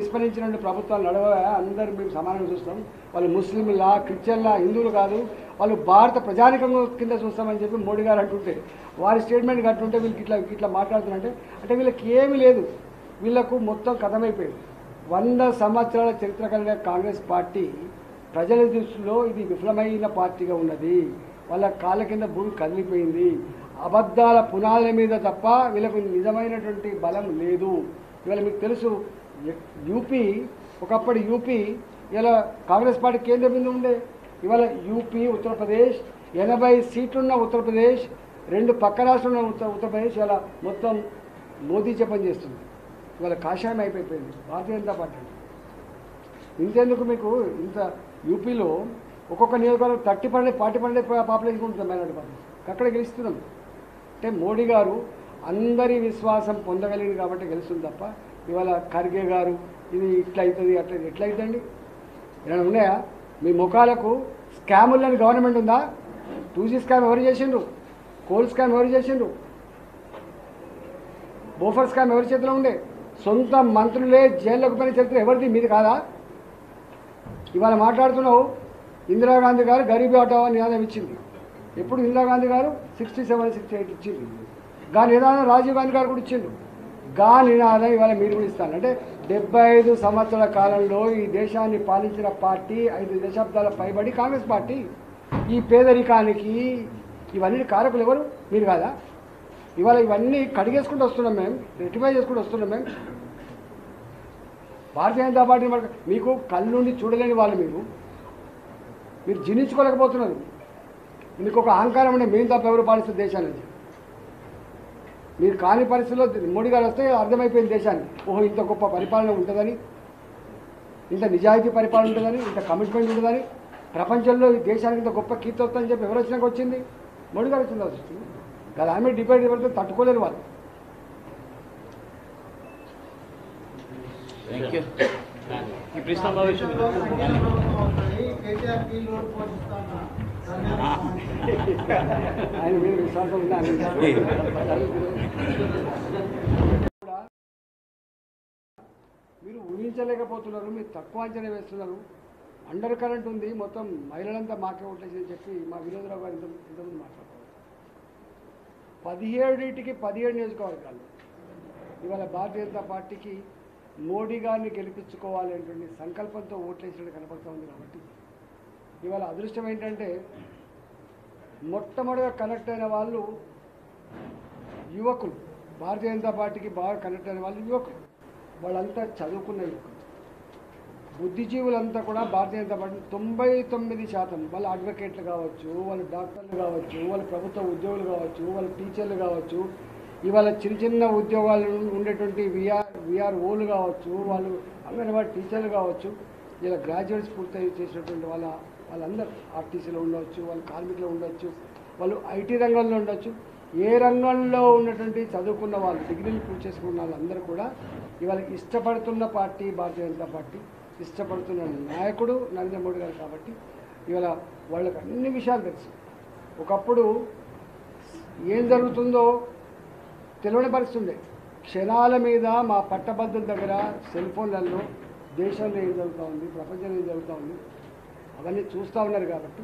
విస్మరించిన ప్రభుత్వాలు నడవ అందరూ మేము సమానంగా చూస్తాం. వాళ్ళు ముస్లింలా, క్రిస్టియన్లా, హిందువులు కాదు, వాళ్ళు భారత ప్రజానికం కింద చూస్తామని చెప్పి మోడీ గారు అంటుంటే, వారి స్టేట్మెంట్ కట్టుంటే వీళ్ళకి ఇట్లా ఇట్లా మాట్లాడుతున్నారంటే అంటే వీళ్ళకి ఏమీ లేదు, వీళ్ళకు మొత్తం కథమైపోయింది. 100 సంవత్సరాల చరిత్ర కలిగిన కాంగ్రెస్ పార్టీ ప్రజల దృష్టిలో ఇది విఫలమైన పార్టీగా ఉన్నది. వాళ్ళ కాళ్ళ కింద భూమి కదిలిపోయింది. అబద్ధాల పునాదుల మీద తప్ప వీళ్ళకు నిజమైనటువంటి బలం లేదు. ఇవాళ మీకు తెలుసు, యూపీ ఒకప్పుడు యూపీ ఇలా కాంగ్రెస్ పార్టీ కేంద్ర బిందువు ఉండే. ఇవాళ యూపీ, ఉత్తరప్రదేశ్ 80 సీట్లున్న ఉత్తరప్రదేశ్, 2 పక్క రాష్ట్రంలో ఉత్తరప్రదేశ్ ఇలా మొత్తం మోదీ జపం చేస్తుంది. ఇవాళ కాషాయం అయిపోయింది భారతీయ జనతా పార్టీ. ఇంతెందుకు మీకు ఇంత యూపీలో ఒక్కొక్క నియోజకవర్గం 40% పాపులేషన్ ఉంటుంది మైనారిటీ పార్టీ, అక్కడ గెలుస్తున్నాం. అంటే మోడీ గారు అందరి విశ్వాసం పొందగలిగింది కాబట్టి గెలుస్తుంది తప్ప ఇవాళ ఖర్గే గారు ఇది ఇట్లా అవుతుంది అట్లా ఎట్లా అవుతుందండి? ఏమైనా ఉన్నాయా మీ ముఖాలకు? స్కాములని గవర్నమెంట్ ఉందా? 2G స్కామ్ ఎవరు చేసిండ్రు? కోల్ స్కామ్ ఎవరు చేసిండ్రు? బోఫర్ స్కామ్ ఎవరి చేతిలో ఉండే? సొంత మంత్రులే జైల్లోకి పోయిన చరిత్ర ఎవరిది? మీది కాదా? ఇవాళ మాట్లాడుతున్నావు ఇందిరాగాంధీ గారు గరీబీ హఠావో నినాదం ఇచ్చింది. ఎప్పుడు ఇందిరాగాంధీ గారు 67, 68 ఇచ్చింది. గా నినాదం రాజీవ్ గాంధీ గారు కూడా ఇచ్చిండు. గా నినాదం ఇవాళ మీరు కూడా ఇస్తాను. అంటే 75 సంవత్సరాల కాలంలో ఈ దేశాన్ని పాలించిన పార్టీ, 5 దశాబ్దాల పైబడి కాంగ్రెస్ పార్టీ. ఈ పేదరికానికి ఇవన్నీ కారకులు ఎవరు? మీరు కాదా? ఇవాళ ఇవన్నీ కడిగేసుకుంటూ వస్తున్నాం మేము, రెక్టిఫై చేసుకుంటూ వస్తున్నాం మేము. భారతీయ జనతా పార్టీ మీకు కళ్ళుండి చూడలేని వాళ్ళు మీరు జీర్ణించుకోలేకపోతున్నారు. మీకు ఒక అహంకారం ఉండే, మేము తప్ప ఎవరు పాలిస్తారు దేశాన్ని. మీరు కాని పరిస్థితుల్లో మోడీ గారు వస్తే అర్థమైపోయింది దేశాన్ని. ఓహో, ఇంత గొప్ప పరిపాలన ఉంటుందని, ఇంత నిజాయితీ పరిపాలన ఉంటుందని, ఇంత కమిట్మెంట్ ఉంటుందని, ప్రపంచంలో ఈ దేశానికి ఇంత గొప్ప కీర్తి వస్తుందని చెప్పి ఎవరు వచ్చినాక వచ్చింది? మోడీ గారు వచ్చిందా వచ్చింది కదా. ఆమె డిబేట్ పెడితే తట్టుకోలేరు వాళ్ళు. ఆయన మీద విశ్వాసం ఉన్నా మీరు ఊహించలేకపోతున్నారు. మీరు తక్కువ అంచనా వేస్తున్నారు. అండర్ కరెంట్ ఉంది, మొత్తం మహిళలంతా మాకే ఓట్లేసి చెప్పి మా వినోదరావు గారు ఇంతకుముందు మాట్లాడుతున్నారు. 17 నియోజకవర్గాలు ఇవాళ భారతీయ జనతా పార్టీకి మోడీ గారిని గెలిపించుకోవాలనేటువంటి సంకల్పంతో ఓట్లేసినట్టు కనపడుతూ ఉంది. కాబట్టి ఇవాళ అదృష్టం ఏంటంటే మొట్టమొదటిగా కనెక్ట్ అయిన వాళ్ళు యువకులు. భారతీయ జనతా పార్టీకి బాగా కనెక్ట్ అయిన వాళ్ళు యువకులు. వాళ్ళంతా చదువుకున్న యువకులు, బుద్ధిజీవులంతా కూడా భారతీయ జనతా పార్టీ 99% వాళ్ళు అడ్వకేట్లు కావచ్చు, వాళ్ళు డాక్టర్లు కావచ్చు, వాళ్ళు ప్రభుత్వ ఉద్యోగులు కావచ్చు, వాళ్ళు టీచర్లు కావచ్చు, ఇవాళ చిన్న ఉద్యోగాలు ఉండేటువంటి విఆర్ఓలు కావచ్చు, వాళ్ళు అంగన్వాడీ టీచర్లు కావచ్చు, ఇలా గ్రాడ్యుయేట్స్ పూర్తి చేసినటువంటి వాళ్ళందరూ ఆర్టీసీలో ఉండవచ్చు, వాళ్ళు కార్మికులు ఉండొచ్చు, వాళ్ళు ఐటీ రంగంలో ఉండొచ్చు. ఏ రంగంలో ఉన్నటువంటి చదువుకున్న వాళ్ళు, డిగ్రీలు పూర్తి చేసుకున్న వాళ్ళందరూ కూడా ఇవాళ ఇష్టపడుతున్న పార్టీ భారతీయ జనతా పార్టీ, ఇష్టపడుతున్న నాయకుడు నరేంద్ర మోడీ గారు. కాబట్టి ఇవాళ వాళ్ళకి అన్ని విషయాలు తెలుసు. ఒకప్పుడు ఏం జరుగుతుందో తెలియని పరిస్థితి ఉండే. క్షణాల మీద మా పట్టభద్రుల దగ్గర సెల్ ఫోన్లలో దేశంలో ఏం జరుగుతూ ఉంది, ప్రపంచంలో ఏం జరుగుతూ ఉంది అవన్నీ చూస్తూ ఉన్నారు. కాబట్టి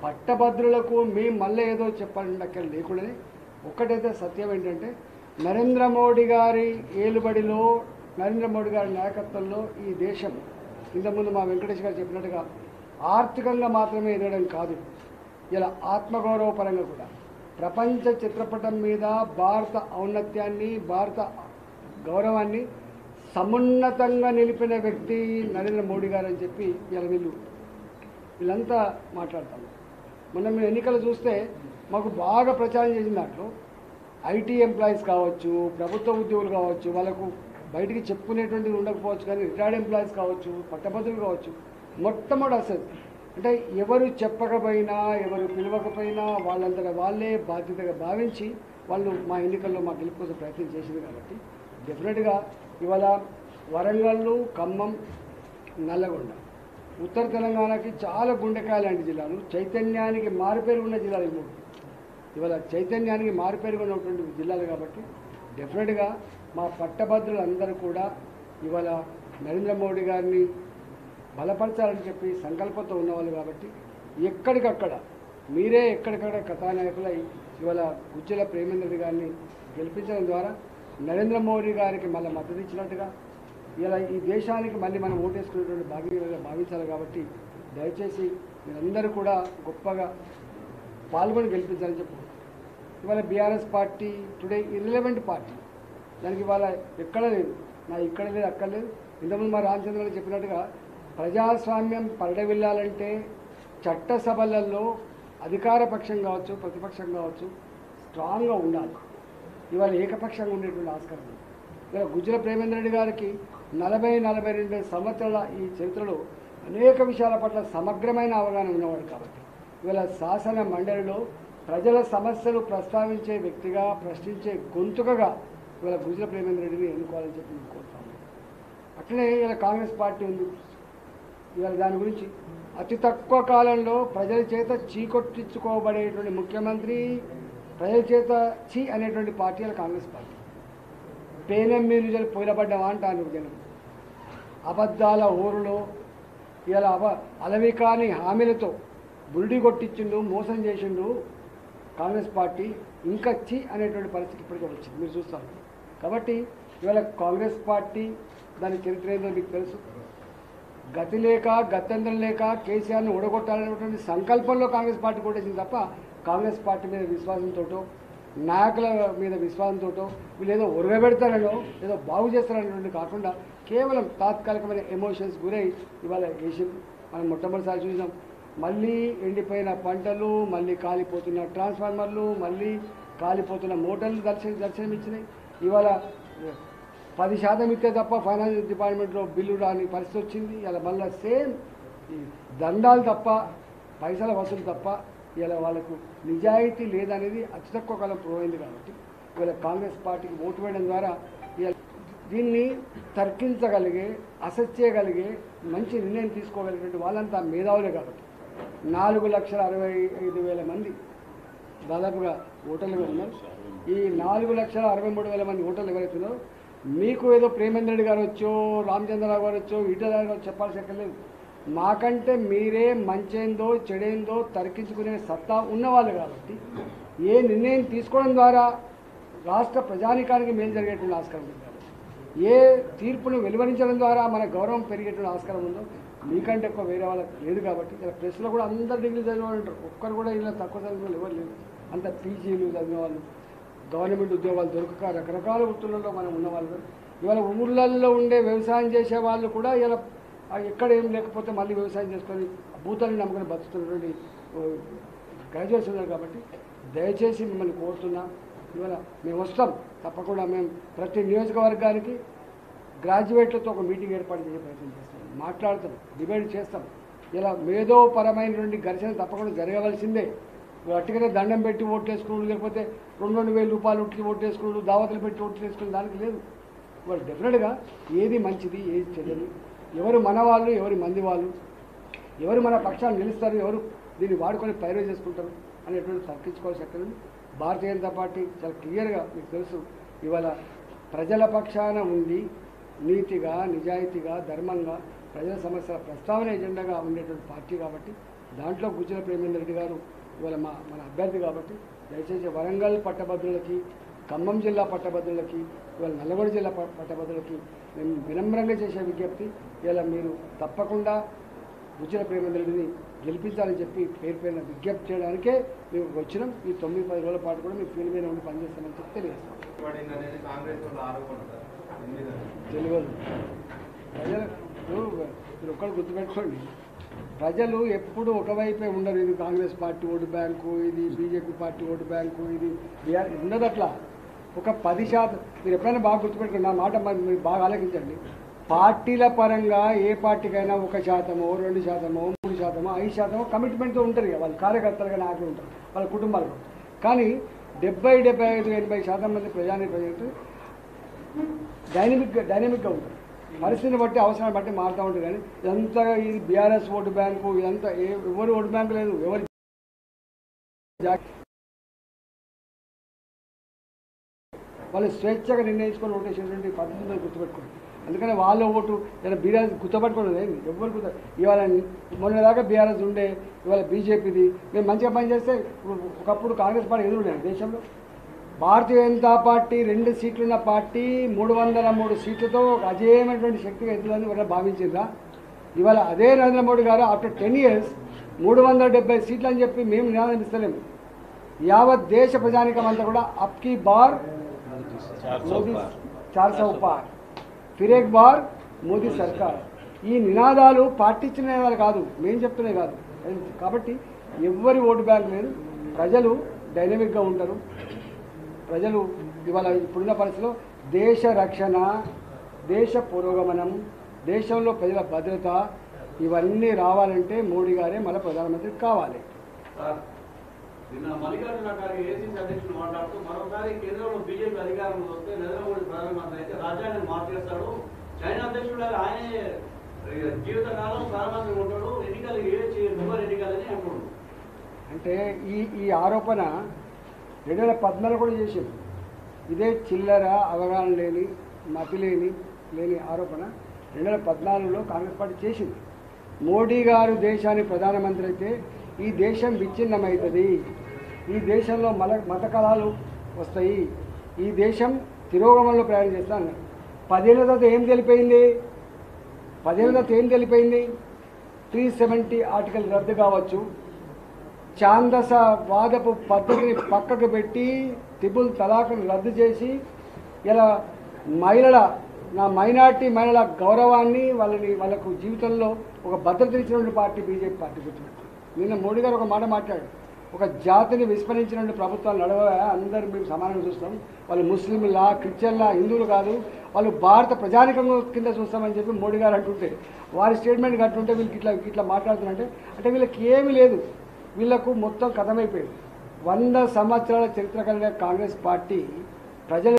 పట్టభద్రులకు మేము మళ్ళీ ఏదో చెప్పాలంటే అక్కడ లేకుండానే ఒక్కటైతే సత్యం ఏంటంటే నరేంద్ర మోడీ గారి ఏలుబడిలో, నరేంద్ర మోడీ గారి నాయకత్వంలో ఈ దేశం ఇంతకుముందు మా వెంకటేష్ గారు చెప్పినట్టుగా ఆర్థికంగా మాత్రమే ఎదగడం కాదు, ఇలా ఆత్మగౌరవపరంగా కూడా ప్రపంచ చిత్రపటం మీద భారత ఔన్నత్యాన్ని, భారత గౌరవాన్ని సమున్నతంగా నిలిపిన వ్యక్తి నరేంద్ర మోడీ గారు అని చెప్పి ఇలా వీళ్ళంతా మాట్లాడతారు. మొన్న మీరు ఎన్నికలు చూస్తే మాకు బాగా ప్రచారం చేసిన దాంట్లో ఐటీ ఎంప్లాయీస్ కావచ్చు, ప్రభుత్వ ఉద్యోగులు కావచ్చు, వాళ్ళకు బయటికి చెప్పుకునేటువంటిది ఉండకపోవచ్చు, కానీ రిటైర్డ్ ఎంప్లాయీస్ కావచ్చు, పట్టభద్రులు కావచ్చు, మొట్టమొదటి అసలు అంటే ఎవరు చెప్పకపోయినా, ఎవరు పిలవకపోయినా వాళ్ళంతటా వాళ్ళే బాధ్యతగా భావించి వాళ్ళు మా ఎన్నికల్లో మా గెలుపు కోసం ప్రయత్నం చేసింది. కాబట్టి డెఫినెట్గా ఇవాళ వరంగల్, ఖమ్మం, నల్లగొండ, ఉత్తర తెలంగాణకి చాలా గుండెకాయ లాంటి జిల్లాలు, చైతన్యానికి మారుపేరు ఉన్న జిల్లాలు మూడు. ఇవాళ చైతన్యానికి మారుపేరు ఉన్నటువంటి జిల్లాలు. కాబట్టి డెఫినెట్గా మా పట్టభద్రులందరూ కూడా ఇవాళ నరేంద్ర మోడీ గారిని బలపరచాలని చెప్పి సంకల్పంతో ఉన్నవాళ్ళు కాబట్టి ఎక్కడికక్కడ మీరే ఎక్కడికక్కడ కథానాయకులై ఇవాళ గుజ్జల ప్రేమేంద్ర రెడ్డి గారిని గెలిపించడం ద్వారా నరేంద్ర మోడీ గారికి మళ్ళీ మద్దతు ఇచ్చినట్టుగా ఇలా ఈ దేశానికి మళ్ళీ మనం ఓటేసుకునేటువంటి భాగ్యంగా భావించాలి కాబట్టి దయచేసి మీరందరూ కూడా గొప్పగా పాల్గొని గెలిపించాలని చెప్పు. ఇవాళ BRS party today irrelevant party, దానికి ఇవాళ ఎక్కడ లేదు, నా ఇక్కడ లేదు అక్కడ లేదు. ఇంతకుముందు మా రామచంద్ర గారు చెప్పినట్టుగా ప్రజాస్వామ్యం పరిడవిల్లాలంటే చట్టసభలలో అధికార పక్షం కావచ్చు ప్రతిపక్షం కావచ్చు స్ట్రాంగ్గా ఉండాలి. ఇవాళ ఏకపక్షంగా ఉండేటువంటి ఆస్కారం ఉంది. ఇవాళ గుజ్జల ప్రేమేంద్ర రెడ్డి గారికి 40-42 సంవత్సరాల ఈ చరిత్రలో అనేక విషయాల పట్ల సమగ్రమైన అవగాహన ఉన్నవాడు కాబట్టి ఇవాళ శాసన మండలిలో ప్రజల సమస్యలు ప్రస్తావించే వ్యక్తిగా, ప్రశ్నించే గొంతుకగా ఇవాళ గుజ్జల ప్రేమేంద్ర రెడ్డిని ఎన్నుకోవాలని చెప్పి నేను కోరుతాను. అట్లనే ఇలా కాంగ్రెస్ పార్టీ ఉంది. ఇవాళ దాని గురించి అతి తక్కువ కాలంలో ప్రజల చేత చీకొట్టించుకోబడేటువంటి ముఖ్యమంత్రి, ప్రజల చేత చీ అనేటువంటి పార్టీ ఇలా కాంగ్రెస్ పార్టీ. పేనం మీరు పోయినబడ్డవా అంటాను జనం. అబద్ధాల ఊరులో ఇలా అలవికాని హామీలతో బుల్డి కొట్టించిండు, మోసం చేసిండు కాంగ్రెస్ పార్టీ. ఇంకా చీ అనేటువంటి పరిస్థితి ఇప్పటికే వచ్చింది, మీరు చూస్తారు. కాబట్టి ఇవాళ కాంగ్రెస్ పార్టీ దాని చరిత్ర ఏదో మీకు తెలుసు. గతి లేక గత్యంతరం లేక కేసీఆర్ని ఓడగొట్టాలనేటువంటి సంకల్పంలో కాంగ్రెస్ పార్టీ కొట్టేసింది తప్ప కాంగ్రెస్ పార్టీ మీద విశ్వాసంతో, నాయకుల మీద విశ్వాసంతో వీళ్ళు ఏదో ఉరగబెడతారనో ఏదో బాగు చేస్తారనేటువంటి కాకుండా కేవలం తాత్కాలికమైన ఎమోషన్స్ గురై ఇవాళ వేసి మనం మొట్టమొదటిసారి చూసినాం. మళ్ళీ ఎండిపోయిన పంటలు, మళ్ళీ కాలిపోతున్న ట్రాన్స్ఫార్మర్లు, మళ్ళీ కాలిపోతున్న మోటార్లు దర్శనమిచ్చినాయి. ఇవాళ 10% ఇస్తే తప్ప ఫైనాన్స్ డిపార్ట్మెంట్లో బిల్లు రాని పరిస్థితి వచ్చింది. ఇలా మళ్ళీ సేమ్ ఈ దండాలు తప్ప, పైసల వసూలు తప్ప ఇలా వాళ్ళకు నిజాయితీ లేదనేది అతి తక్కువ కాలం ప్రూవ్ అయింది. కాబట్టి ఇవాళ కాంగ్రెస్ పార్టీకి ఓటు వేయడం ద్వారా దీన్ని తర్కించగలిగే, అసెస్ చేయగలిగే, మంచి నిర్ణయం తీసుకోగలిగినటువంటి వాళ్ళంతా మేధావులే. కాబట్టి 4,65,000 మంది దాదాపుగా ఓటర్లుగా ఉన్నారు. ఈ 4,63,000 మంది ఓటర్లు ఎవరైతే ఉన్నారో మీకు ఏదో ప్రేమేంద్ర రెడ్డి గారు వచ్చో, రామచంద్రరావు గారు వచ్చో, ఈటల గారు చెప్పాల్సి ఎక్కర్లేదు. మాకంటే మీరే మంచేందో చెడేందో తర్కించుకునే సత్తా ఉన్నవాళ్ళు కాబట్టి ఏ నిర్ణయం తీసుకోవడం ద్వారా రాష్ట్ర ప్రజానికానికి మేలు జరిగేటువంటి ఆస్కారం ఉంది. ఏ తీర్పును వెలువరించడం ద్వారా మన గౌరవం పెరిగేటువంటి ఆస్కారం ఉందో మీకంటే ఎక్కువ వేరే వాళ్ళకి లేదు. కాబట్టి ఇలా ప్రెస్లో కూడా అందరు డిగ్రీ చదివిన వాళ్ళు ఉంటారు, ఒక్కరు కూడా ఇలా తక్కువ చదివిన వాళ్ళు ఎవరు లేదు. అంత పీజీలు చదివిన వాళ్ళు, గవర్నమెంట్ ఉద్యోగాలు దొరకక రకరకాల వృత్తులలో మనం ఉన్నవాళ్ళు. ఇవాళ ఊళ్ళల్లో ఉండే వ్యవసాయం చేసే వాళ్ళు కూడా ఇలా ఎక్కడ ఏం లేకపోతే మళ్ళీ వ్యవసాయం చేసుకొని భూతాన్ని నమ్ముకొని బతుకుతున్నటువంటి గ్రాడ్యుయేట్స్ ఉన్నారు. కాబట్టి దయచేసి మిమ్మల్ని కోరుతున్నా, ఇవాళ మేము వస్తాం తప్పకుండా. మేము ప్రతి నియోజకవర్గానికి గ్రాడ్యుయేట్లతో ఒక మీటింగ్ ఏర్పాటు చేసే ప్రయత్నం చేస్తాం, మాట్లాడతాం, డిబేట్ చేస్తాం. ఇలా మేధోపరమైనటువంటి ఘర్షణ తప్పకుండా జరగవలసిందే. అట్టుగానే దండం పెట్టి ఓటు వేసుకున్నాడు, లేకపోతే 2,000 రూపాయలు ఉట్టి ఓటు వేసుకున్నాడు, దావతలు పెట్టి ఓటు వేసుకుని దానికి లేదు. వాళ్ళు డెఫినెట్గా ఏది మంచిది ఏది చెడ్డది, ఎవరు మన వాళ్ళు ఎవరి మంది వాళ్ళు, ఎవరు మన పక్షాన్ని నిలుస్తారు, ఎవరు దీన్ని వాడుకొని పైరో చేసుకుంటారు అనేటువంటి తగ్గించుకోవాల్సి అక్కడ భారతీయ జనతా పార్టీ చాలా క్లియర్గా మీకు తెలుసు. ఇవాళ ప్రజల పక్షాన ఉండి నీతిగా, నిజాయితీగా, ధర్మంగా ప్రజల సమస్యల ప్రస్తావన ఎజెండాగా ఉండేటువంటి పార్టీ. కాబట్టి దాంట్లో గుజ్జల ప్రేమేంద్ర రెడ్డి గారు ఇవాళ మన అభ్యర్థి. కాబట్టి దయచేసి వరంగల్ పట్టభద్రులకి, ఖమ్మం జిల్లా పట్టభద్రులకి, ఇవాళ నల్గొండ జిల్లా పట్టభద్రులకి మేము వినమ్రంగా చేసే విజ్ఞప్తి, ఇలా మీరు తప్పకుండా గుజ్జల ప్రేమేంద్ర రెడ్డిని గెలిపించాలని చెప్పి పేరుపైన విజ్ఞప్తి చేయడానికే మేము వచ్చినాం. ఈ 9-10 రోజుల పాటు కూడా మేము ఫీల్డ్ మీద ఉండి పనిచేస్తామని చెప్పి తెలియజేస్తాం. తెలియదు ప్రజలు, మీరు ఒక్కడు గుర్తుపెట్టుకోండి, ప్రజలు ఎప్పుడు ఒకవైపే ఉండరు. ఇది కాంగ్రెస్ పార్టీ ఓటు బ్యాంకు, ఇది బీజేపీ పార్టీ ఓటు బ్యాంకు, ఇది బీఆర్ ఉండదు. అట్లా ఒక 10% మీరు ఎప్పుడైనా బాగా గుర్తుపెట్టుకోండి. నా మాట మీరు బాగా ఆలోచించండి. పార్టీల పరంగా ఏ పార్టీకైనా 1%, 2%, 3%, 5% కమిట్మెంట్తో ఉంటారు. వాళ్ళు కార్యకర్తలుగా నాయకులు ఉంటారు, వాళ్ళ కుటుంబాలు. కానీ 70, 75, 80% మంది ప్రజలు డైనమిక్గా ఉంటారు. పరిస్థితిని బట్టి, అవసరాన్ని బట్టి మారుతూ ఉంటుంది. కానీ ఇదంతా ఇది బీఆర్ఎస్ ఓటు బ్యాంకు, ఇదంతా ఎవరు ఓటు బ్యాంకు లేదు. ఎవరు వాళ్ళు స్వేచ్ఛగా నిర్ణయించుకొని ఓటేసేటువంటి పద్ధతిని గుర్తుపెట్టుకోండి. అందుకని వాళ్ళ ఓటు ఇలా బీఆర్ఎస్ గుర్తుపట్టుకోలేదు ఎవరు ఇవాళ మొన్నదాకా బీఆర్ఎస్ ఉండే ఇవాళ బీజేపీది మేము మంచిగా పనిచేస్తే ఒకప్పుడు కాంగ్రెస్ పార్టీ ఎదురుండే దేశంలో. భారతీయ జనతా పార్టీ 2 సీట్లున్న పార్టీ 303 సీట్లతో ఒక అజేయమైనటువంటి శక్తిగా ఎదుగుదని ఎవరైనా భావించిందా? ఇవాళ అదే నరేంద్ర మోడీ గారు ఆఫ్టర్ 10 years 370 సీట్లు అని చెప్పి మేము నినాదం ఇస్తలేము. యావత్ దేశ ప్రజానికం అంతా కూడా అప్కీ బార్ మోదీ 400 పార్, ఫిర్ ఏక్ బార్ మోదీ సర్కార్. ఈ నినాదాలు పార్టీ ఇచ్చిన నినాదాలు కాదు, మేము చెప్తున్నవి కాదు. కాబట్టి ఎవ్వరి ఓటు బ్యాంక్ లేదు. ప్రజలు డైనమిక్గా ఉంటారు. ప్రజలు ఇవాళ ఇప్పుడున్న పరిస్థితిలో దేశ రక్షణ, దేశ పురోగమనం, దేశంలో ప్రజల భద్రత ఇవన్నీ రావాలంటే మోడీ గారే మళ్ళీ ప్రధానమంత్రి కావాలి. నిన్న మల్లికార్జున ఖార్గే ఏసీసీ అధ్యక్షుడు మాట్లాడుతూ మరోసారి కేంద్రంలో బీజేపీ అధికారంలో వస్తే నరేంద్ర మోడీ ప్రధానమంత్రి అయితే రాజ్యాంగాన్ని మార్చేస్తాడు, చైనా అధ్యక్షుడు ఆయనే జీవితకాలం ప్రధానమంత్రి ఉంటాడు, ఎన్నికలు ఎవరు ఎన్నికలని అంటున్నాడు. అంటే ఈ ఆరోపణ 2014 కూడా చేసింది. ఇదే చిల్లర అవగాహన లేని మతి లేని ఆరోపణ 2014లో కాంగ్రెస్ పార్టీ చేసింది. మోడీ గారు దేశానికి ప్రధానమంత్రి అయితే ఈ దేశం విచ్ఛిన్నమవుతుంది, ఈ దేశంలో మత కళాలు వస్తాయి, ఈ దేశం తిరోగమనంలో ప్రయాణం చేస్తాను. 10 ఏళ్ళ తర్వాత ఏం తెలిపోయింది? 370 ఆర్టికల్ రద్దు కావచ్చు, ఛాందస వాదపు పద్ధతిని పక్కకు పెట్టి త్రిపుల్ తలాక్ను రద్దు చేసి ఇలా మైనార్టీ మహిళల గౌరవాన్ని వాళ్ళకు జీవితంలో ఒక భద్రత ఇచ్చినటువంటి పార్టీ బీజేపీ పార్టీ గుర్తుపెట్టింది. నిన్న మోడీ గారు ఒక మాట మాట్లాడారు, ఒక జాతిని విస్మరించినటువంటి ప్రభుత్వాలు నడవ అందరూ మేము సమానంగా చూస్తాం, వాళ్ళు ముస్లింలా క్రిస్టియన్లా హిందువులు కాదు, వాళ్ళు భారత ప్రజానికం కింద చూస్తామని చెప్పి మోడీ గారు అంటుంటే వారి స్టేట్మెంట్ కట్టుంటే వీళ్ళకి ఇట్లా మాట్లాడుతున్నారంటే అంటే వీళ్ళకి ఏమీ లేదు, వీళ్లకు మొత్తం కథమైపోయింది. 100 సంవత్సరాల చరిత్ర కలిగిన కాంగ్రెస్ పార్టీ ప్రజలు